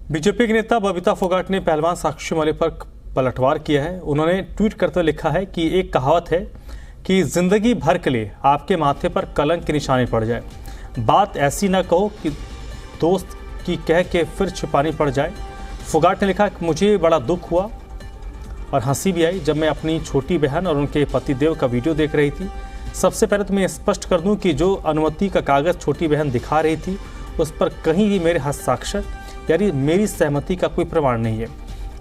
BJP के नेता बबीता फोगाट ने पहलवान साक्षी मलिक पर पलटवार किया है। उन्होंने ट्वीट करते हुए लिखा है कि एक कहावत है कि जिंदगी भर के लिए आपके माथे पर कलंक की निशानी पड़ जाए, बात ऐसी ना कहो कि दोस्त की कह के फिर छिपानी पड़ जाए। फोगाट ने लिखा कि मुझे बड़ा दुख हुआ और हंसी भी आई जब मैं अपनी छोटी बहन और उनके पतिदेव का वीडियो देख रही थी। सबसे पहले तो मैं स्पष्ट कर दूं कि जो अनुमति का कागज़ छोटी बहन दिखा रही थी उस पर कहीं भी मेरे हस्ताक्षर यानी मेरी सहमति का कोई प्रमाण नहीं है,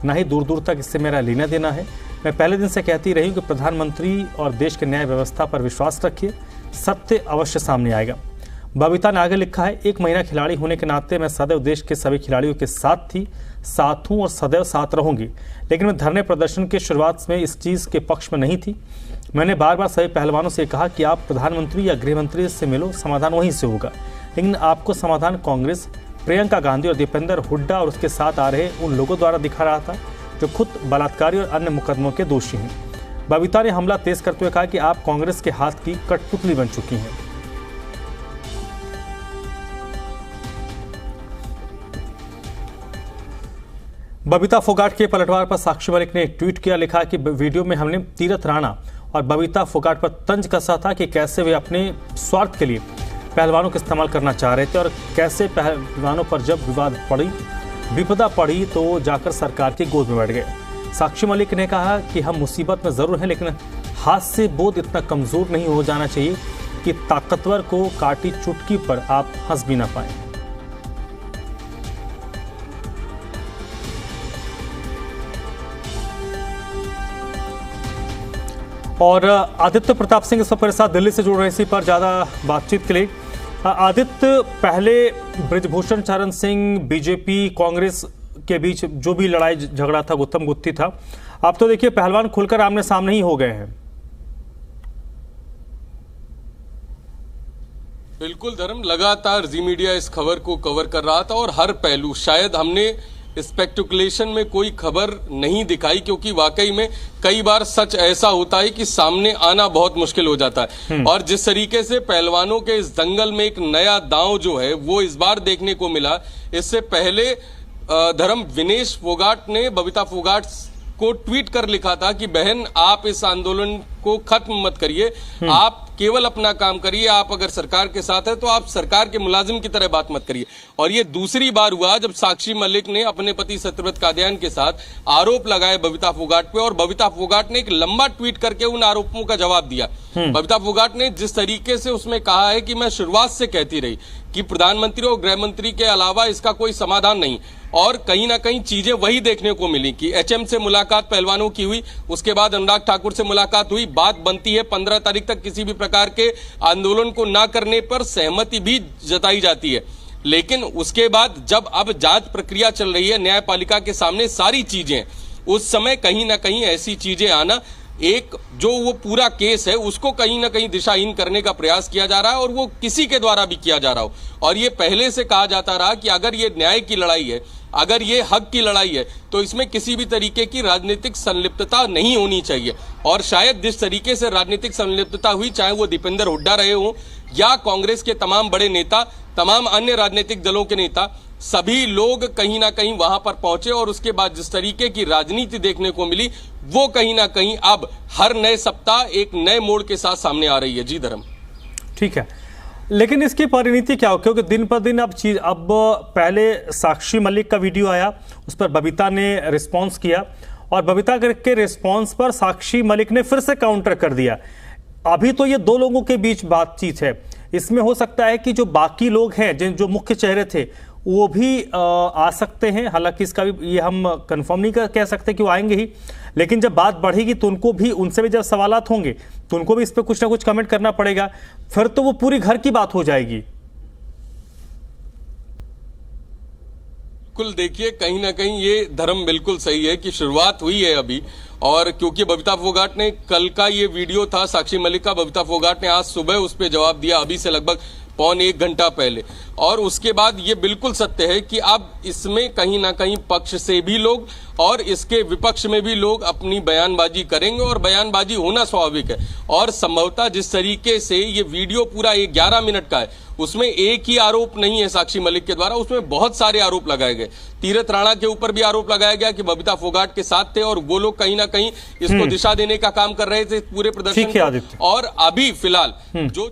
ना ही दूर दूर तक इससे मेरा लेना देना है। मैं पहले दिन से कहती रही हूँ कि प्रधानमंत्री और देश के न्याय व्यवस्था पर विश्वास रखिए, सत्य अवश्य सामने आएगा। बबीता ने आगे लिखा है, एक महिला खिलाड़ी होने के नाते मैं सदैव देश के सभी खिलाड़ियों के साथ थी, साथ हूँ और सदैव साथ रहूंगी, लेकिन मैं धरने प्रदर्शन के शुरुआत में इस चीज़ के पक्ष में नहीं थी। मैंने बार बार सभी पहलवानों से कहा कि आप प्रधानमंत्री या गृह मंत्री से मिलो, समाधान वहीं से होगा, लेकिन आपको समाधान कांग्रेस, प्रियंका गांधी और दीपेंद्र हुड्डा और उसके साथ आ रहे उन लोगों द्वारा दिखा रहा था जो खुद बलात्कारी और अन्य मुकदमों के दोषी हैं। बबीता ने हमला तेज करते हुए कहा कि आप कांग्रेस के हाथ की कठपुतली बन चुकी हैं। बबीता फोगाट के पलटवार पर साक्षी मलिक ने एक ट्वीट किया, लिखा कि वीडियो में हमने तीरथ राणा और बबीता फोगाट पर तंज कसा था कि कैसे वे अपने स्वार्थ के लिए पहलवानों को इस्तेमाल करना चाह रहे थे और कैसे पहलवानों पर जब विपदा पड़ी तो जाकर सरकार की गोद में बैठ गए। साक्षी मलिक ने कहा कि हम मुसीबत में जरूर हैं, लेकिन हाथ से बोझ इतना कमजोर नहीं हो जाना चाहिए कि ताकतवर को काटी चुटकी पर आप हंस भी ना पाएं। और आदित्य प्रताप सिंह इस वक्त मेरे साथ दिल्ली से जुड़ रहे हैं इसी पर ज़्यादा बातचीत के लिए। आदित्य, पहले बृजभूषण शरण सिंह बीजेपी कांग्रेस के बीच जो भी लड़ाई झगड़ा था, गुत्थम गुत्थी था, अब तो देखिए पहलवान खुलकर आमने सामने ही हो गए हैं। बिल्कुल धर्म, लगातार जी मीडिया इस खबर को कवर कर रहा था और हर पहलू, शायद हमने स्पेक्युलेशन में कोई खबर नहीं दिखाई, क्योंकि वाकई में कई बार सच ऐसा होता है कि सामने आना बहुत मुश्किल हो जाता है। और जिस तरीके से पहलवानों के इस दंगल में एक नया दांव जो है वो इस बार देखने को मिला। इससे पहले धर्म विनेश फोगाट ने बबीता फोगाट को ट्वीट कर लिखा था कि बहन आप इस आंदोलन को खत्म मत करिए, आप केवल अपना काम करिए, आप अगर सरकार के साथ है तो आप सरकार के मुलाजिम की तरह बात मत करिए। और ये दूसरी बार हुआ जब साक्षी मलिक ने अपने पति सत्यव्रत कादियान के साथ आरोप लगाए बबीता फोगाट पे, और बबीता फोगाट ने एक लंबा ट्वीट करके उन आरोपों का जवाब दिया। बबीता फोगाट ने जिस तरीके से उसमें कहा है कि मैं शुरुआत से कहती रही कि प्रधानमंत्री और गृह मंत्री के अलावा इसका कोई समाधान नहीं, और कहीं ना कहीं चीजें वही देखने को मिली कि एचएम से मुलाकात पहलवानों की हुई, उसके बाद अनुराग ठाकुर से मुलाकात हुई, बात बनती है 15 तारीख तक किसी भी प्रकार के आंदोलन को ना करने पर सहमति भी जताई जाती है। लेकिन उसके बाद जब अब जांच प्रक्रिया चल रही है, न्यायपालिका के सामने सारी चीजें, उस समय कहीं ना कहीं ऐसी चीजें आना, एक जो वो पूरा केस है उसको कहीं ना कहीं दिशाहीन करने का प्रयास किया जा रहा है, और वो किसी के द्वारा भी किया जा रहा हो। और ये पहले से कहा जाता रहा कि अगर ये न्याय की लड़ाई है, अगर ये हक की लड़ाई है, तो इसमें किसी भी तरीके की राजनीतिक संलिप्तता नहीं होनी चाहिए। और शायद जिस तरीके से राजनीतिक संलिप्तता हुई, चाहे वो दीपेंद्र हुड्डा रहे हों या कांग्रेस के तमाम बड़े नेता, तमाम अन्य राजनीतिक दलों के नेता, सभी लोग कहीं ना कहीं वहां पर पहुंचे, और उसके बाद जिस तरीके की राजनीति देखने को मिली वो कहीं ना कहीं अब हर नए सप्ताह एक नए मोड़ के साथ सामने आ रही है। जी धर्म, ठीक है, लेकिन इसकी परिणति क्या हो, क्योंकि दिन पर दिन अब पहले साक्षी मलिक का वीडियो आया, उस पर बबीता ने रिस्पांस किया, और बबीता के रिस्पांस पर साक्षी मलिक ने फिर से काउंटर कर दिया। अभी तो ये दो लोगों के बीच बातचीत है, इसमें हो सकता है कि जो बाकी लोग हैं, जो मुख्य चेहरे थे, वो भी आ सकते हैं। हालांकि इसका भी ये हम कंफर्म नहीं कह सकते कि वो आएंगे ही, लेकिन जब बात बढ़ेगी तो उनको भी, उनसे भी जब सवालात होंगे तो उनको भी इस पर कुछ ना कुछ कमेंट करना पड़ेगा, फिर तो वो पूरी घर की बात हो जाएगी। बिल्कुल, देखिए कहीं ना कहीं ये धर्म बिल्कुल सही है कि शुरुआत हुई है अभी, और क्योंकि बबीता फोगाट ने कल का ये वीडियो था साक्षी मलिक का, बबीता फोगाट ने आज सुबह उस पर जवाब दिया, अभी से लगभग पौन 1 घंटा पहले। और उसके बाद ये बिल्कुल सत्य है कि अब इसमें कहीं ना कहीं पक्ष से भी लोग और इसके विपक्ष में भी लोग अपनी बयानबाजी करेंगे और बयानबाजी होना स्वाभाविक है। और संभवतः जिस तरीके से ये वीडियो पूरा 11 मिनट का है, उसमें एक ही आरोप नहीं है साक्षी मलिक के द्वारा, उसमें बहुत सारे आरोप लगाए गए। तीरथ राणा के ऊपर भी आरोप लगाया गया कि बबीता फोगाट के साथ थे और वो लोग कहीं ना कहीं इसको दिशा देने का काम कर रहे थे पूरे प्रदर्शन को। और अभी फिलहाल जो